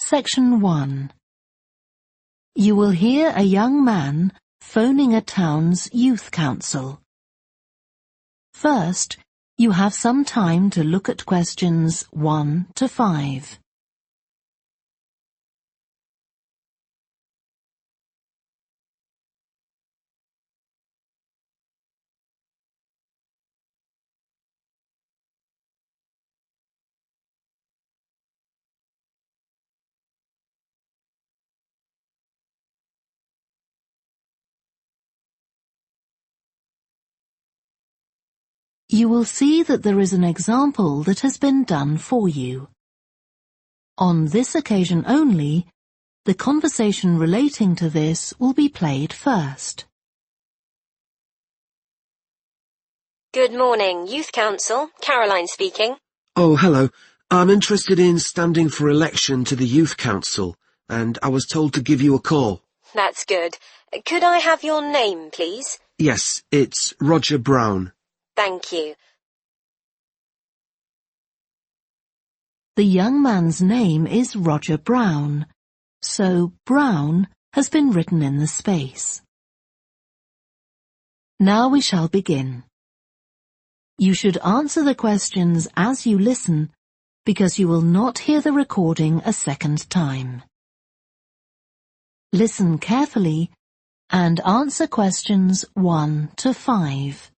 Section 1. You will hear a young man phoning a town's youth council. First, you have some time to look at questions 1 to 5. You will see that there is an example that has been done for you. On this occasion only, the conversation relating to this will be played first. Good morning, Youth Council. Caroline speaking. Oh, hello. I'm interested in standing for election to the Youth Council, and I was told to give you a call. That's good. Could I have your name, please? Yes, it's Roger Brown. Thank you. The young man's name is Roger Brown, so Brown has been written in the space. Now we shall begin. You should answer the questions as you listen, because you will not hear the recording a second time. Listen carefully and answer questions 1 to 5.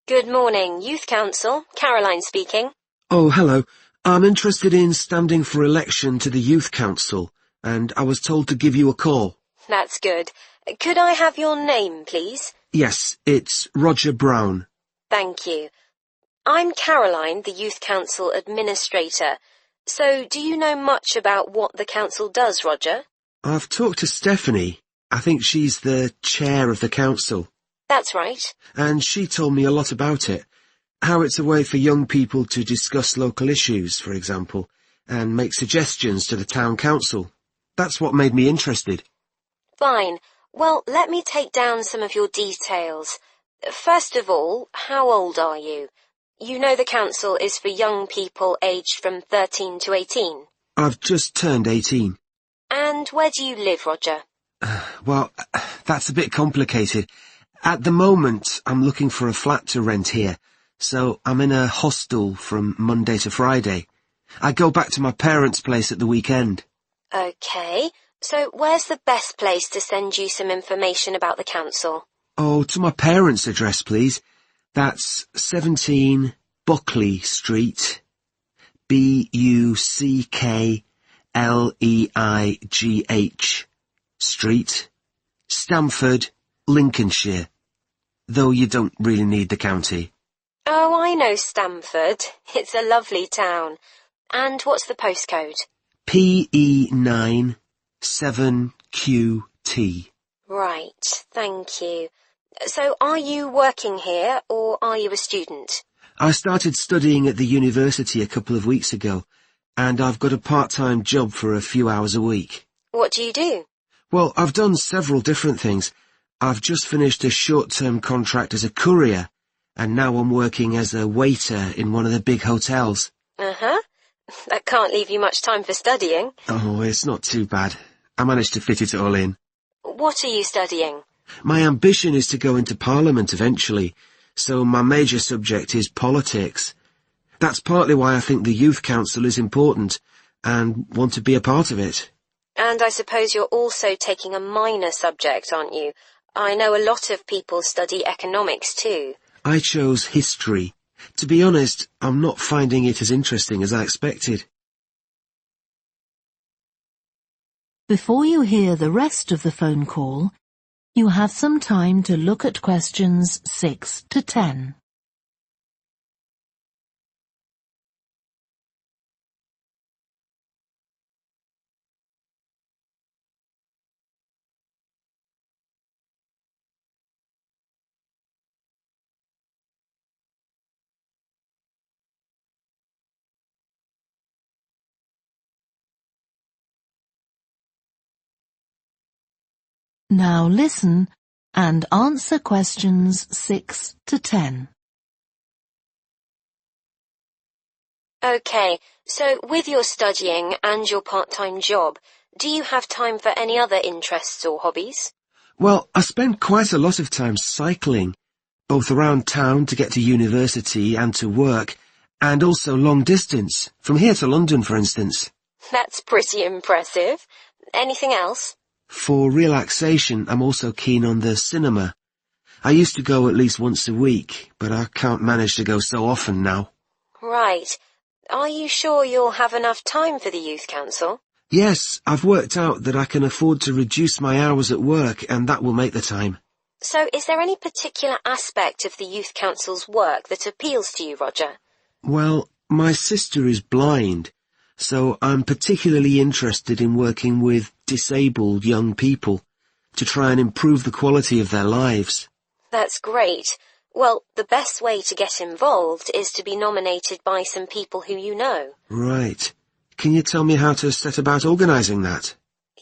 Good morning, Youth Council. Caroline speaking. Oh, hello. I'm interested in standing for election to the Youth Council, and I was told to give you a call. That's good. Could I have your name, please? Yes, it's Roger Brown. Thank you. I'm Caroline, the Youth Council Administrator. So, do you know much about what the council does, Roger? I've talked to Stephanie. I think she's the chair of the council. That's right. And she told me a lot about it. How it's a way for young people to discuss local issues, for example, and make suggestions to the town council. That's what made me interested. Fine. Well, let me take down some of your details. First of all, how old are you? You know the council is for young people aged from 13 to 18. I've just turned 18. And where do you live, Roger? Well, that's a bit complicated. At the moment, I'm looking for a flat to rent here, so I'm in a hostel from Monday to Friday. I go back to my parents' place at the weekend. Okay, so where's the best place to send you some information about the council? Oh, to my parents' address, please. That's 17 Buckley Street, Buckleigh Street, Stamford, Lincolnshire. Though you don't really need the county. Oh, I know Stamford. It's a lovely town. And what's the postcode? PE9 7QT. Right, thank you. So are you working here or are you a student? I started studying at the university a couple of weeks ago, and I've got a part-time job for a few hours a week. What do you do? Well, I've done several different things. I've just finished a short-term contract as a courier, and now I'm working as a waiter in one of the big hotels. Uh-huh. That can't leave you much time for studying. Oh, it's not too bad. I managed to fit it all in. What are you studying? My ambition is to go into Parliament eventually, so my major subject is politics. That's partly why I think the Youth Council is important, and want to be a part of it. And I suppose you're also taking a minor subject, aren't you? I know a lot of people study economics too. I chose history. To be honest, I'm not finding it as interesting as I expected. Before you hear the rest of the phone call, you have some time to look at questions 6 to 10. Now listen and answer questions 6 to 10. Okay, so with your studying and your part-time job, do you have time for any other interests or hobbies? Well, I spend quite a lot of time cycling, both around town to get to university and to work, and also long distance, from here to London, for instance. That's pretty impressive. Anything else? For relaxation, I'm also keen on the cinema. I used to go at least once a week, but I can't manage to go so often now. Right. Are you sure you'll have enough time for the Youth Council? Yes, I've worked out that I can afford to reduce my hours at work, and that will make the time. So is there any particular aspect of the Youth Council's work that appeals to you, Roger? Well, my sister is blind, so I'm particularly interested in working with disabled young people to try and improve the quality of their lives. That's great. Well, the best way to get involved is to be nominated by some people who you know. Right. Can you tell me how to set about organising that?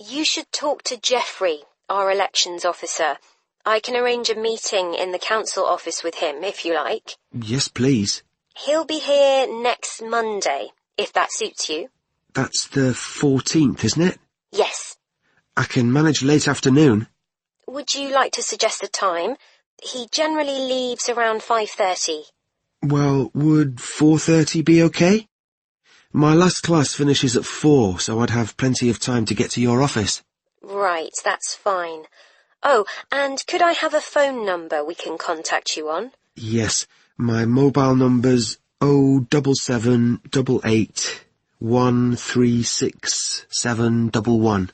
You should talk to Jeffrey, our elections officer. I can arrange a meeting in the council office with him, if you like. Yes, please. He'll be here next Monday, if that suits you. That's the 14th, isn't it? Yes. I can manage late afternoon. Would you like to suggest a time? He generally leaves around 5:30. Well, would 4:30 be okay? My last class finishes at 4, so I'd have plenty of time to get to your office. Right, that's fine. Oh, and could I have a phone number we can contact you on? Yes, my mobile number's 07788 136711.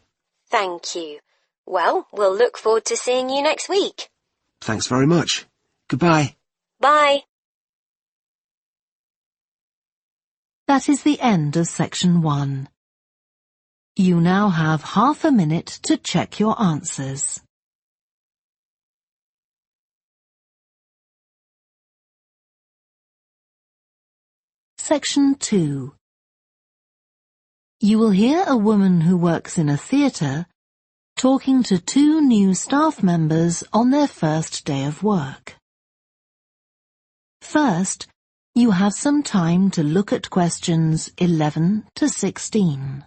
Thank you. Well, we'll look forward to seeing you next week. Thanks very much. Goodbye. Bye. That is the end of section 1. You now have half a minute to check your answers. Section 2. You will hear a woman who works in a theatre talking to 2 new staff members on their first day of work. First, you have some time to look at questions 11 to 16.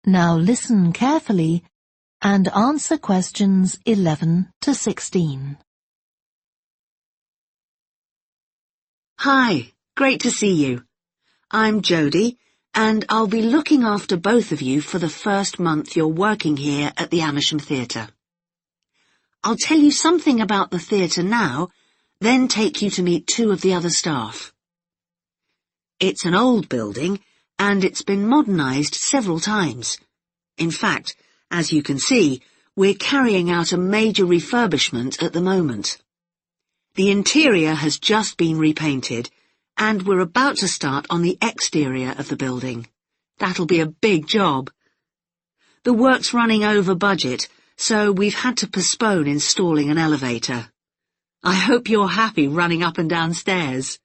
Now listen carefully and answer questions 11 to 16. Hi, great to see you. I'm Jodie, and I'll be looking after both of you for the first month you're working here at the Amisham Theater. I'll tell you something about the theatre now, then take you to meet 2 of the other staff. It's an old building, and it's been modernised several times. In fact, as you can see, we're carrying out a major refurbishment at the moment. The interior has just been repainted, and we're about to start on the exterior of the building. That'll be a big job. The work's running over budget, so we've had to postpone installing an elevator. I hope you're happy running up and down stairs.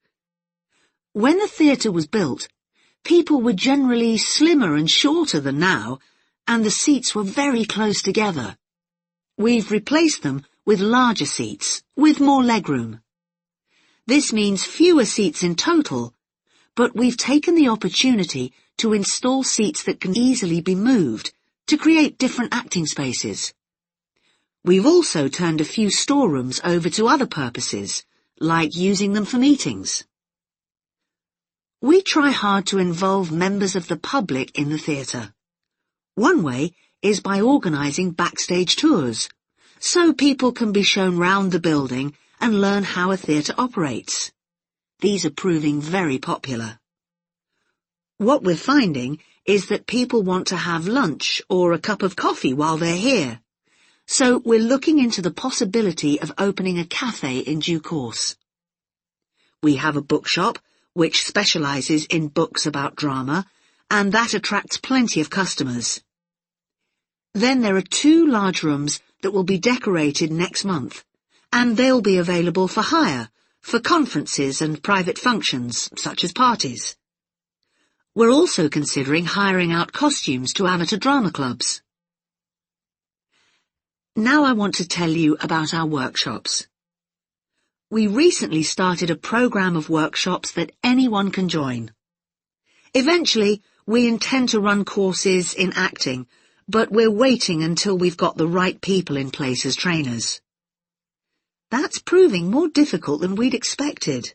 When the theatre was built, people were generally slimmer and shorter than now, and the seats were very close together. We've replaced them with larger seats, with more legroom. This means fewer seats in total, but we've taken the opportunity to install seats that can easily be moved to create different acting spaces. We've also turned a few storerooms over to other purposes, like using them for meetings. We try hard to involve members of the public in the theatre. One way is by organising backstage tours, so people can be shown round the building and learn how a theatre operates. These are proving very popular. What we're finding is that people want to have lunch or a cup of coffee while they're here, so we're looking into the possibility of opening a cafe in due course. We have a bookshop which specialises in books about drama, and that attracts plenty of customers. Then there are 2 large rooms that will be decorated next month, and they'll be available for hire, for conferences and private functions, such as parties. We're also considering hiring out costumes to amateur drama clubs. Now I want to tell you about our workshops. We recently started a programme of workshops that anyone can join. Eventually, we intend to run courses in acting, but we're waiting until we've got the right people in place as trainers. That's proving more difficult than we'd expected.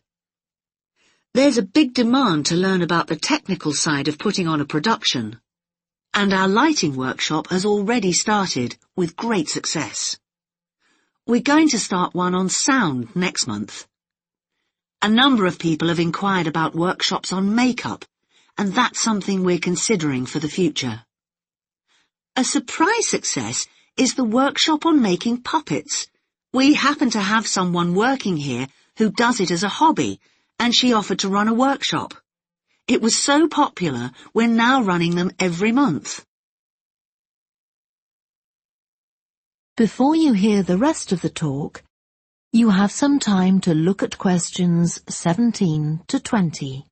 There's a big demand to learn about the technical side of putting on a production, and our lighting workshop has already started with great success. We're going to start one on sound next month. A number of people have inquired about workshops on makeup, and that's something we're considering for the future. A surprise success is the workshop on making puppets. We happen to have someone working here who does it as a hobby, and she offered to run a workshop. It was so popular, we're now running them every month. Before you hear the rest of the talk, you have some time to look at questions 17 to 20.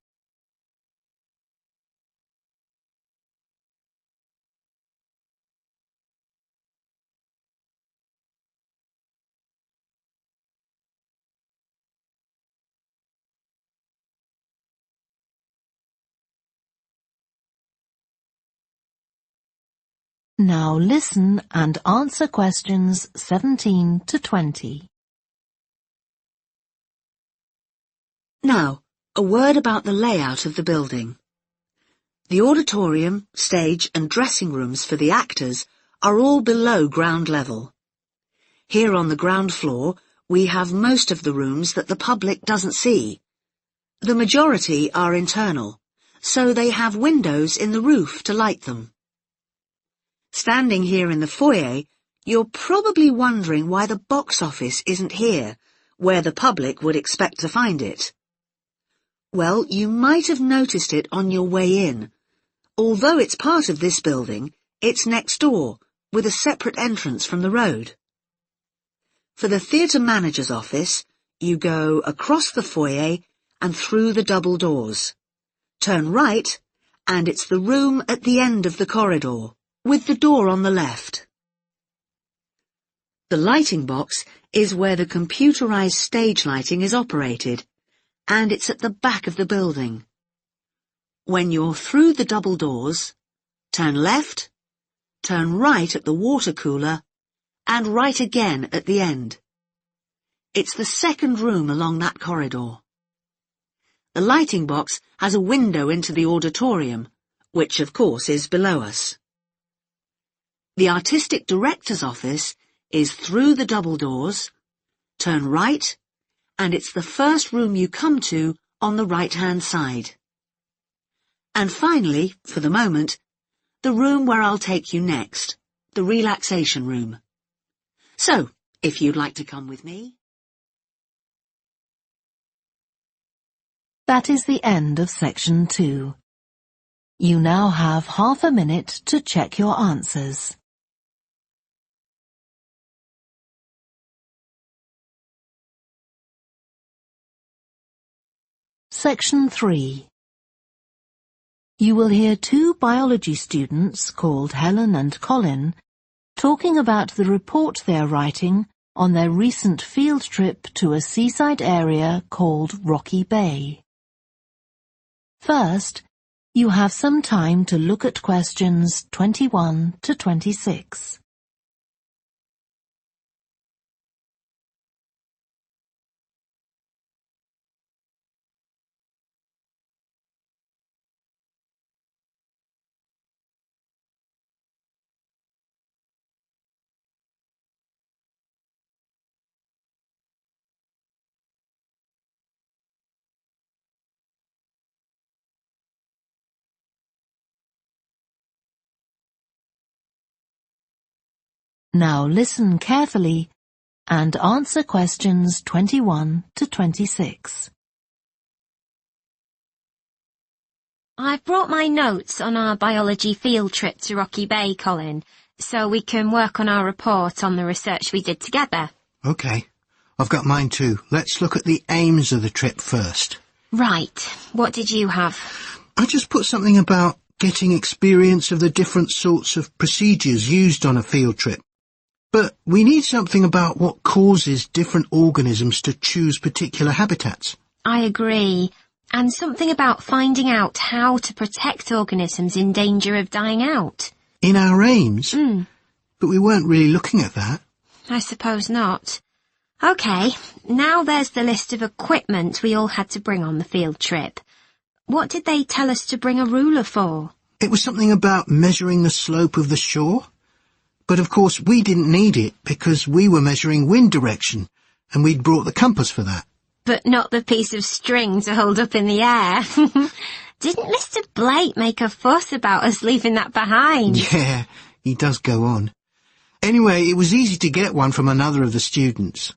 Now listen and answer questions 17 to 20. Now, a word about the layout of the building. The auditorium, stage and dressing rooms for the actors are all below ground level. Here on the ground floor, we have most of the rooms that the public doesn't see. The majority are internal, so they have windows in the roof to light them. Standing here in the foyer, you're probably wondering why the box office isn't here, where the public would expect to find it. Well, you might have noticed it on your way in. Although it's part of this building, it's next door, with a separate entrance from the road. For the theatre manager's office, you go across the foyer and through the double doors. Turn right, and it's the room at the end of the corridor, with the door on the left. The lighting box is where the computerized stage lighting is operated, and it's at the back of the building. When you're through the double doors, turn left, turn right at the water cooler, and right again at the end. It's the second room along that corridor. The lighting box has a window into the auditorium, which of course is below us. The artistic director's office is through the double doors, turn right, and it's the first room you come to on the right-hand side. And finally, for the moment, the room where I'll take you next, the relaxation room. So, if you'd like to come with me. That is the end of section 2. You now have half a minute to check your answers. Section 3. You will hear 2 biology students called Helen and Colin talking about the report they are writing on their recent field trip to a seaside area called Rocky Bay. First, you have some time to look at questions 21 to 26. Now listen carefully and answer questions 21 to 26. I've brought my notes on our biology field trip to Rocky Bay, Colin, so we can work on our report on the research we did together. OK. I've got mine too. Let's look at the aims of the trip first. Right. What did you have? I just put something about getting experience of the different sorts of procedures used on a field trip. But we need something about what causes different organisms to choose particular habitats. I agree. And something about finding out how to protect organisms in danger of dying out. In our aims? But we weren't really looking at that. I suppose not. OK, now there's the list of equipment we all had to bring on the field trip. What did they tell us to bring a ruler for? It was something about measuring the slope of the shore. But of course we didn't need it because we were measuring wind direction and we'd brought the compass for that. But not the piece of string to hold up in the air. Didn't Mr. Blake make a fuss about us leaving that behind? Yeah, he does go on. Anyway, it was easy to get one from another of the students.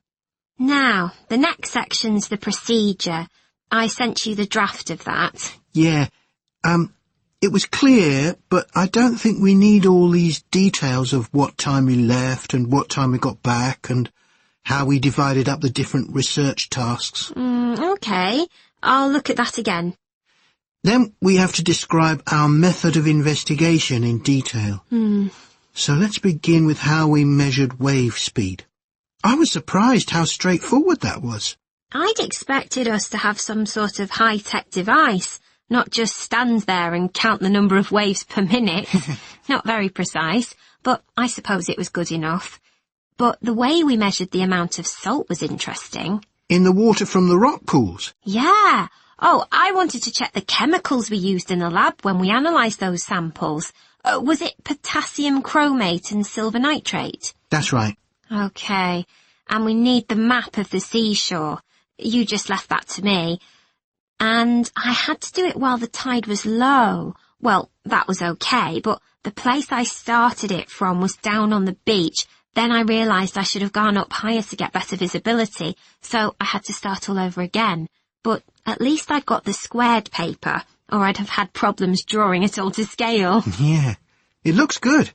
Now, the next section's the procedure. I sent you the draft of that. Yeah, it was clear, but I don't think we need all these details of what time we left and what time we got back and how we divided up the different research tasks. OK, I'll look at that again. Then we have to describe our method of investigation in detail. So let's begin with how we measured wave speed. I was surprised how straightforward that was. I'd expected us to have some sort of high-tech device, not just stand there and count the number of waves per minute. Not very precise, but I suppose it was good enough. But the way we measured the amount of salt was interesting. In the water from the rock pools? Yeah. Oh, I wanted to check the chemicals we used in the lab when we analysed those samples. Was it potassium chromate and silver nitrate? That's right. OK. And we need the map of the seashore. You just left that to me. And I had to do it while the tide was low. Well, that was OK, but the place I started it from was down on the beach. Then I realised I should have gone up higher to get better visibility, so I had to start all over again. But at least I'd got the squared paper, or I'd have had problems drawing it all to scale. Yeah, it looks good.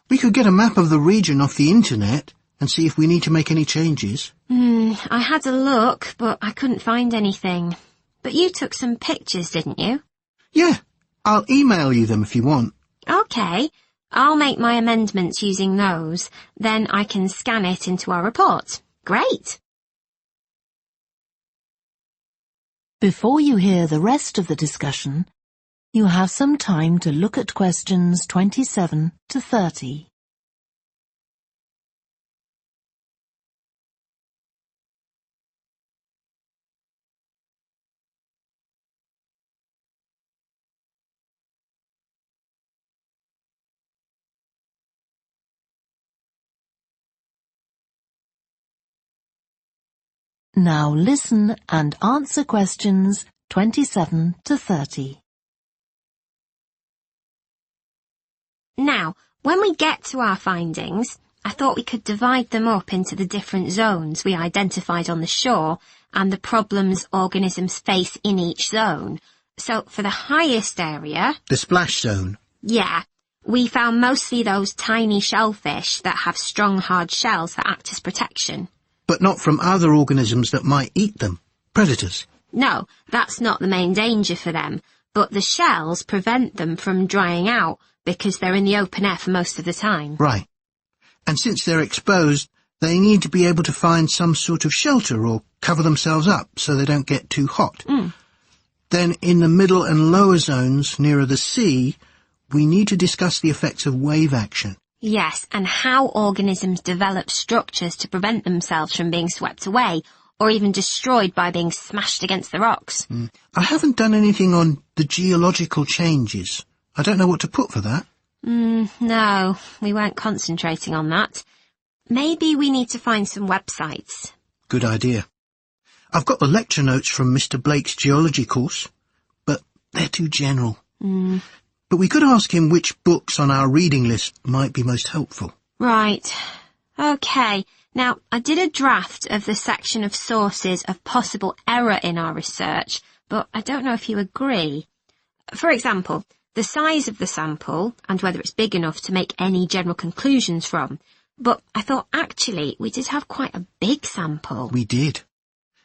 We could get a map of the region off the internet and see if we need to make any changes. I had a look, but I couldn't find anything. But you took some pictures, didn't you? Yeah, I'll email you them if you want. OK. I'll make my amendments using those. Then I can scan it into our report. Great. Before you hear the rest of the discussion, you have some time to look at questions 27 to 30. Now listen and answer questions 27 to 30. Now, when we get to our findings, I thought we could divide them up into the different zones we identified on the shore and the problems organisms face in each zone. So for the highest area... The splash zone? Yeah. We found mostly those tiny shellfish that have strong hard shells that act as protection. But not from other organisms that might eat them. Predators. No, that's not the main danger for them, but the shells prevent them from drying out because they're in the open air for most of the time. Right. And since they're exposed, they need to be able to find some sort of shelter or cover themselves up so they don't get too hot. Then in the middle and lower zones nearer the sea, we need to discuss the effects of wave action. Yes, and how organisms develop structures to prevent themselves from being swept away or even destroyed by being smashed against the rocks. I haven't done anything on the geological changes. I don't know what to put for that. No, we weren't concentrating on that. Maybe we need to find some websites. Good idea. I've got the lecture notes from Mr. Blake's geology course, but they're too general. But we could ask him which books on our reading list might be most helpful. Right. OK. Now, I did a draft of the section of sources of possible error in our research, but I don't know if you agree. For example, the size of the sample and whether it's big enough to make any general conclusions from. But I thought actually we did have quite a big sample. We did.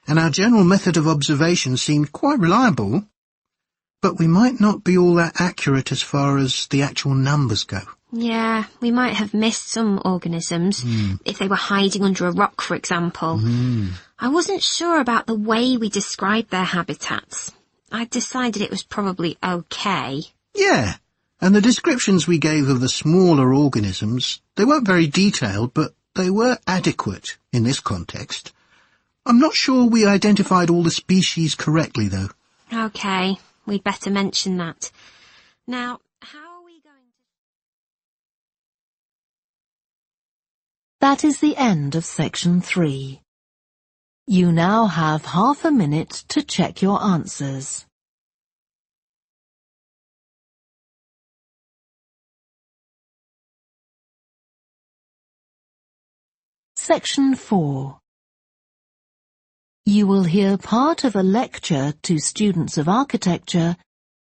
And our general method of observation seemed quite reliable. But we might not be all that accurate as far as the actual numbers go. Yeah, we might have missed some organisms, if they were hiding under a rock, for example. I wasn't sure about the way we described their habitats. I decided it was probably okay. Yeah, and the descriptions we gave of the smaller organisms, they weren't very detailed, but they were adequate in this context. I'm not sure we identified all the species correctly, though. Okay, we'd better mention that. Now, how are we going to... That is the end of section 3. You now have half a minute to check your answers. Section 4. You will hear part of a lecture to students of architecture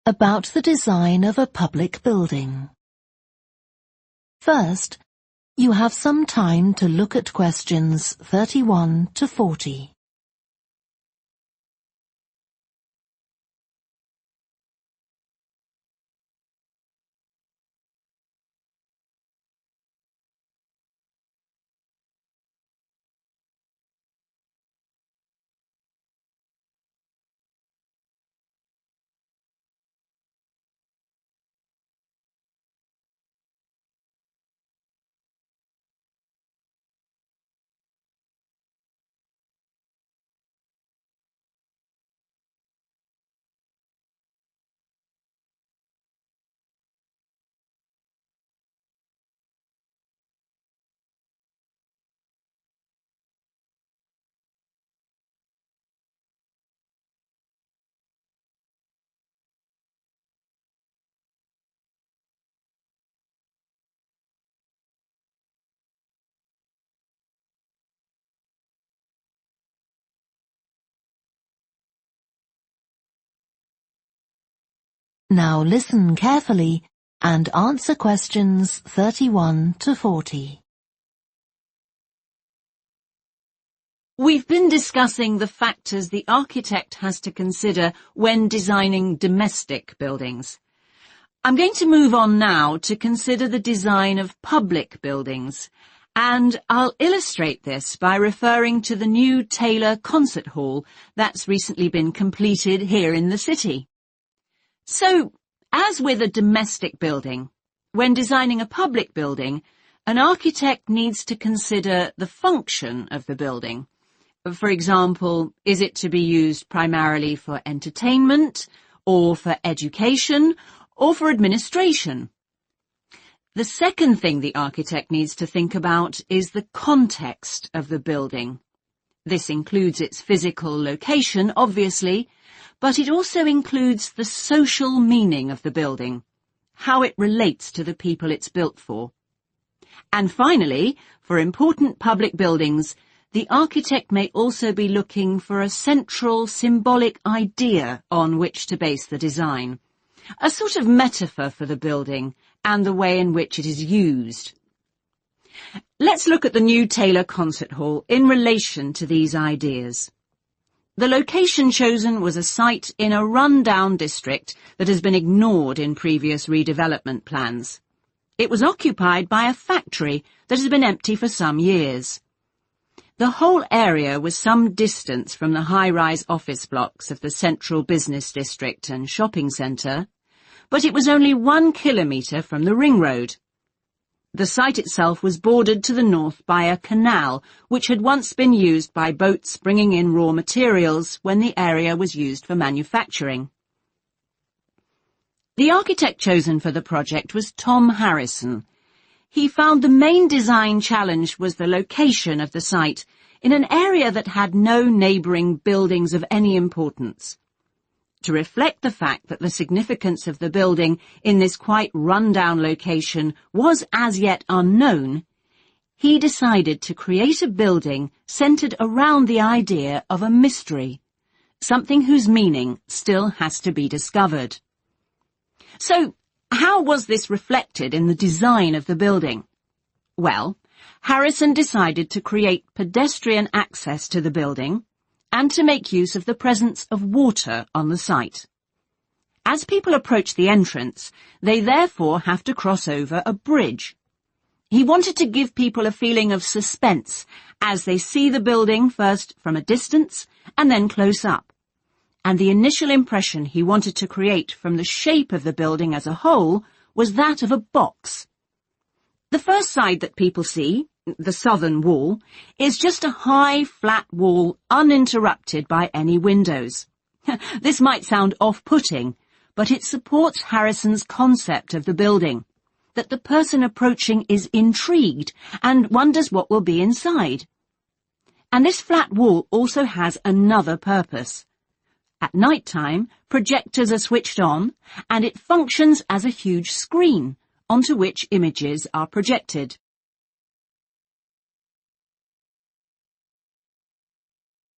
about the design of a public building. First, you have some time to look at questions 31 to 40. Now listen carefully and answer questions 31 to 40. We've been discussing the factors the architect has to consider when designing domestic buildings. I'm going to move on now to consider the design of public buildings, and I'll illustrate this by referring to the new Taylor Concert Hall that's recently been completed here in the city. So, as with a domestic building, when designing a public building, an architect needs to consider the function of the building. For example, is it to be used primarily for entertainment, or for education, or for administration? The second thing the architect needs to think about is the context of the building. This includes its physical location, obviously, but it also includes the social meaning of the building, how it relates to the people it's built for. And finally, for important public buildings, the architect may also be looking for a central symbolic idea on which to base the design, a sort of metaphor for the building and the way in which it is used. Let's look at the new Taylor Concert Hall in relation to these ideas. The location chosen was a site in a run-down district that has been ignored in previous redevelopment plans. It was occupied by a factory that has been empty for some years. The whole area was some distance from the high-rise office blocks of the central business district and shopping centre, but it was only 1 kilometre from the ring road. The site itself was bordered to the north by a canal, which had once been used by boats bringing in raw materials when the area was used for manufacturing. The architect chosen for the project was Tom Harrison. He found the main design challenge was the location of the site in an area that had no neighbouring buildings of any importance. To reflect the fact that the significance of the building in this quite run-down location was as yet unknown, he decided to create a building centred around the idea of a mystery, something whose meaning still has to be discovered. So, how was this reflected in the design of the building? Well, Harrison decided to create pedestrian access to the building and to make use of the presence of water on the site. As people approach the entrance, they therefore have to cross over a bridge. He wanted to give people a feeling of suspense as they see the building first from a distance and then close up. And the initial impression he wanted to create from the shape of the building as a whole was that of a box. The first side that people see, the southern wall, is just a high, flat wall uninterrupted by any windows. This might sound off-putting, but it supports Harrison's concept of the building, that the person approaching is intrigued and wonders what will be inside. And this flat wall also has another purpose. At night time, projectors are switched on, and it functions as a huge screen onto which images are projected.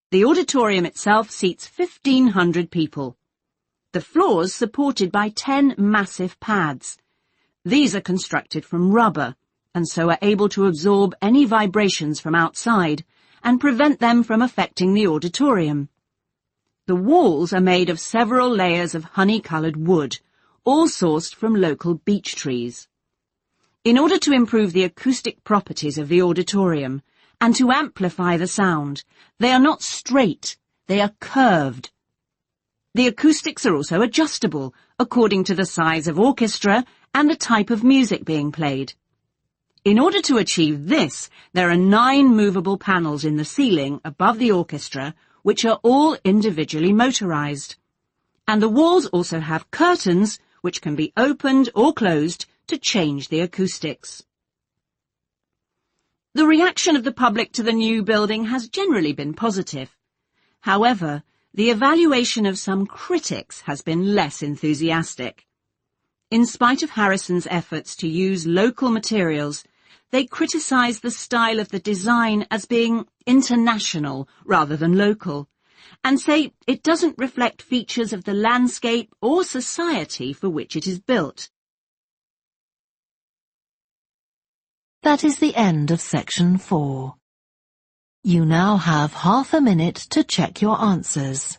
The auditorium itself seats 1,500 people. The floors supported by 10 massive pads. These are constructed from rubber, and so are able to absorb any vibrations from outside and prevent them from affecting the auditorium. The walls are made of several layers of honey-coloured wood, all sourced from local beech trees. In order to improve the acoustic properties of the auditorium and to amplify the sound, they are not straight, they are curved. The acoustics are also adjustable according to the size of orchestra and the type of music being played. In order to achieve this, there are 9 movable panels in the ceiling above the orchestra, which are all individually motorized. And the walls also have curtains, which can be opened or closed to change the acoustics. The reaction of the public to the new building has generally been positive. However, the evaluation of some critics has been less enthusiastic. In spite of Harrison's efforts to use local materials, they criticized the style of the design as being international rather than local, and say it doesn't reflect features of the landscape or society for which it is built. That is the end of section 4. You now have half a minute to check your answers.